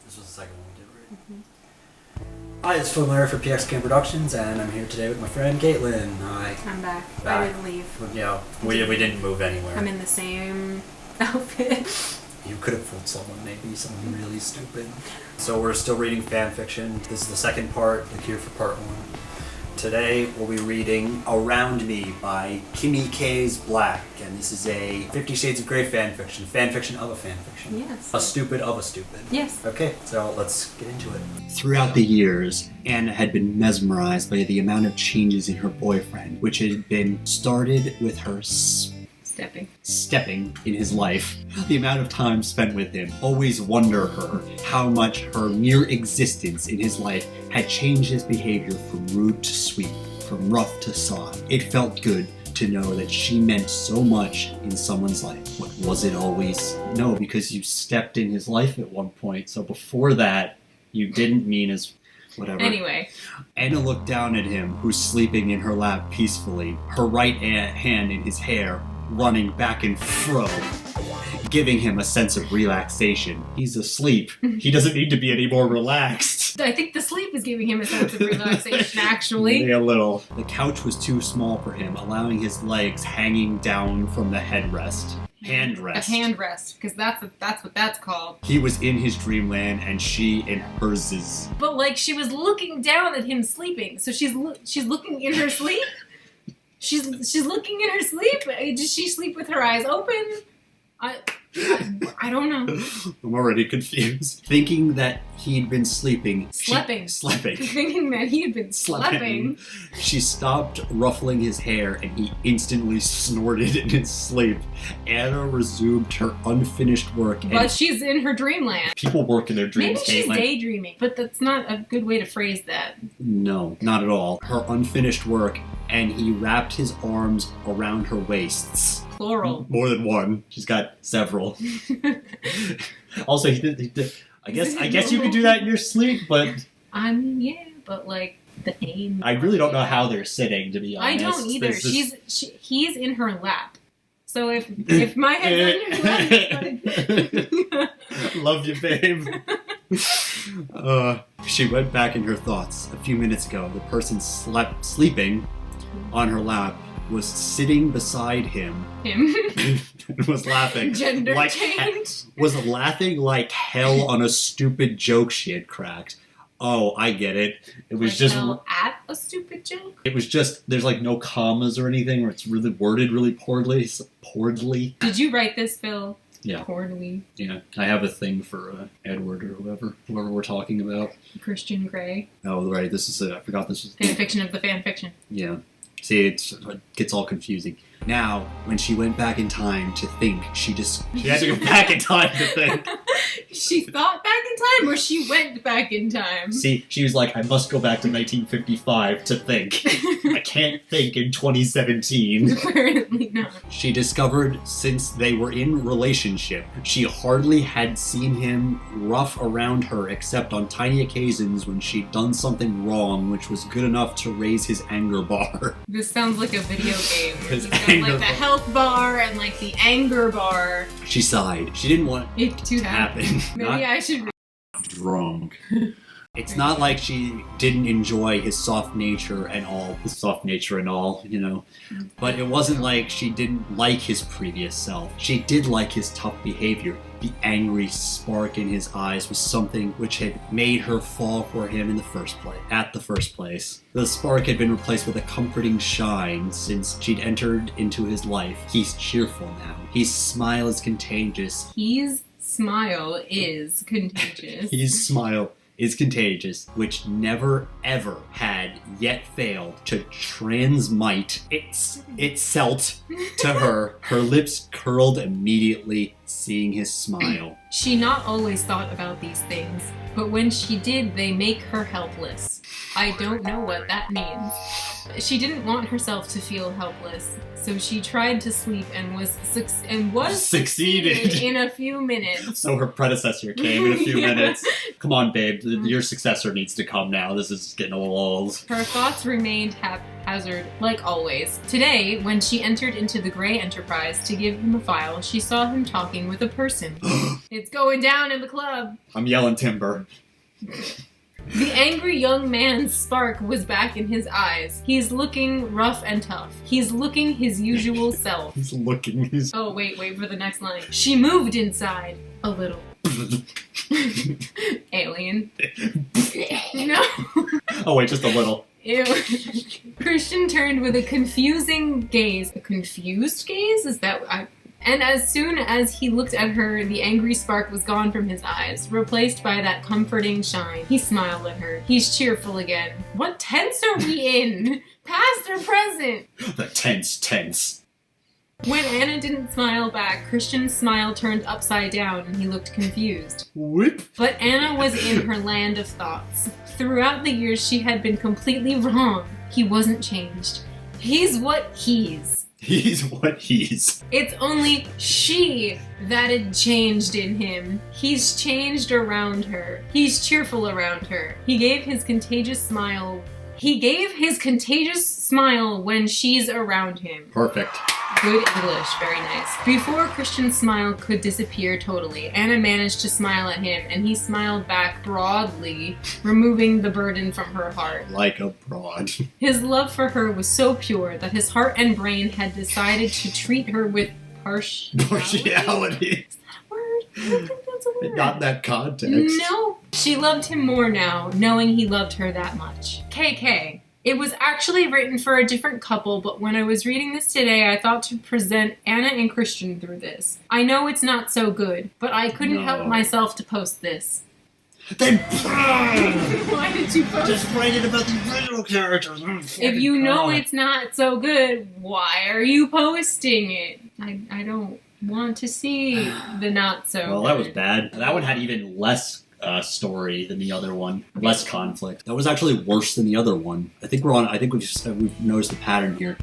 This was the second one we did, right? Hi, it's Merrick for PXKM Productions, and I'm here today with my friend Caitlin. Hi. I'm back. I didn't leave. Yeah, we didn't move anywhere. I'm in the same outfit. You could have fooled someone really stupid. So we're still reading Fanfiction. This is the second part, the cure for part 1. Today we'll be reading Around Me by Kimmy K's Black, and this is a 50 Shades of Grey fanfiction. Fanfiction of a fanfiction. Yes. A stupid of a stupid. Yes. Okay, so let's get into it. Throughout the years, Anna had been mesmerized by the amount of changes in her boyfriend, which had been started with her stepping in his life. The amount of time spent with him always wondered her how much her mere existence in his life had changed his behavior from rude to sweet, from rough to soft. It felt good to know that she meant so much in someone's life. What was it always? No, because you stepped in his life at one point, so before that, you didn't mean as whatever. Anyway. Anna looked down at him, who's sleeping in her lap peacefully, her right hand in his hair, running back and fro, giving him a sense of relaxation. He's asleep. He doesn't need to be any more relaxed. I think the sleep is giving him a sense of relaxation, actually. Maybe a little. The couch was too small for him, allowing his legs hanging down from the headrest. Handrest. A handrest, because that's what that's called. He was in his dreamland, and she in hers. But like, she was looking down at him sleeping, so she's looking in her sleep. She's looking in her sleep. Does she sleep with her eyes open? I don't know. I'm already confused. Thinking that he'd been sleeping. Sleeping. Thinking that he had been sleeping. She stopped ruffling his hair and he instantly snorted in his sleep. Anna resumed her unfinished work. But she's in her dreamland. People work in their dreams, Maybe she's Caitlin. Daydreaming, but that's not a good way to phrase that. No, not at all. Her unfinished work, and he wrapped his arms around her waists. Plural. More than one. She's got several. Also, he did. I guess you could do that in your sleep, but yeah, but like the aim. I really don't know how they're sitting, to be honest. I don't either. He's in her lap. So if my head's on your lap, love you, babe. She went back in her thoughts. A few minutes ago, the person sleeping on her lap was sitting beside him. And was laughing. Gender change. Was laughing like hell on a stupid joke she had cracked. Oh, I get it. It was like just hell at a stupid joke? It was just, there's like no commas or anything, or it's really worded really poorly. Did you write this, Phil? Yeah. Poorly. Yeah. I have a thing for Edward or whoever we're talking about. Christian Grey. Oh, right. This is I forgot this was... Fanfiction of the fanfiction. Yeah. See, it gets all confusing. Now, when she went back in time to think, she had to go back in time to think. She thought back in time, or she went back in time? See, she was like, I must go back to 1955 to think. I can't think in 2017. Apparently not. She discovered since they were in relationship, she hardly had seen him rough around her except on tiny occasions when she'd done something wrong, which was good enough to raise his anger bar. This sounds like a video game. His He's got anger like the health bar and like the anger bar. She sighed. She didn't want it to happen. Maybe I should drunk. It's not like she didn't enjoy his soft nature and all, you know. But it wasn't like she didn't like his previous self. She did like his tough behavior. The angry spark in his eyes was something which had made her fall for him at the first place. The spark had been replaced with a comforting shine since she'd entered into his life. He's cheerful now. His smile is contagious. His smile is contagious. His smile is contagious, which never ever had yet failed to transmite itself to her. Her lips curled immediately, seeing his smile. She not always thought about these things, but when she did, they make her helpless. I don't know what that means. She didn't want herself to feel helpless, so she tried to sleep and was succeeded in a few minutes. So her predecessor came in a few minutes. Come on, babe, your successor needs to come now. This is getting a little old. Her thoughts remained haphazard, like always. Today, when she entered into the Gray Enterprise to give him a file, she saw him talking with a person. It's going down in the club. I'm yelling timber. The angry young man's spark was back in his eyes. He's looking rough and tough. He's looking his usual self. He's looking his... Oh, wait for the next line. She moved inside. A little. Alien. No. Oh, wait, just a little. Ew. Christian turned with a confusing gaze. A confused gaze? Is that... And as soon as he looked at her, the angry spark was gone from his eyes, replaced by that comforting shine. He smiled at her. He's cheerful again. What tense are we in? Past or present? The tense. When Anna didn't smile back, Christian's smile turned upside down and he looked confused. Whip. But Anna was in her land of thoughts. Throughout the years, she had been completely wrong. He wasn't changed. He's what he's. He's what he's. It's only she that had changed in him. He's changed around her. He's cheerful around her. He gave his contagious smile when she's around him. Perfect. Good English, very nice. Before Christian's smile could disappear totally, Anna managed to smile at him, and he smiled back broadly, removing the burden from her heart. Like a broad. His love for her was so pure that his heart and brain had decided to treat her with partiality. Is that a word? I don't think that's a word. Not in that context. No. She loved him more now, knowing he loved her that much. KK. It was actually written for a different couple, but when I was reading this today, I thought to present Anna and Christian through this. I know it's not so good, but I couldn't help myself to post this. Then Why did you post just write it about the original characters. If you know it's not so good, why are you posting it? I don't want to see the not so Well, good. that was bad. That one had even less story than the other one. Less conflict. That was actually worse than the other one. I think we've noticed a pattern here.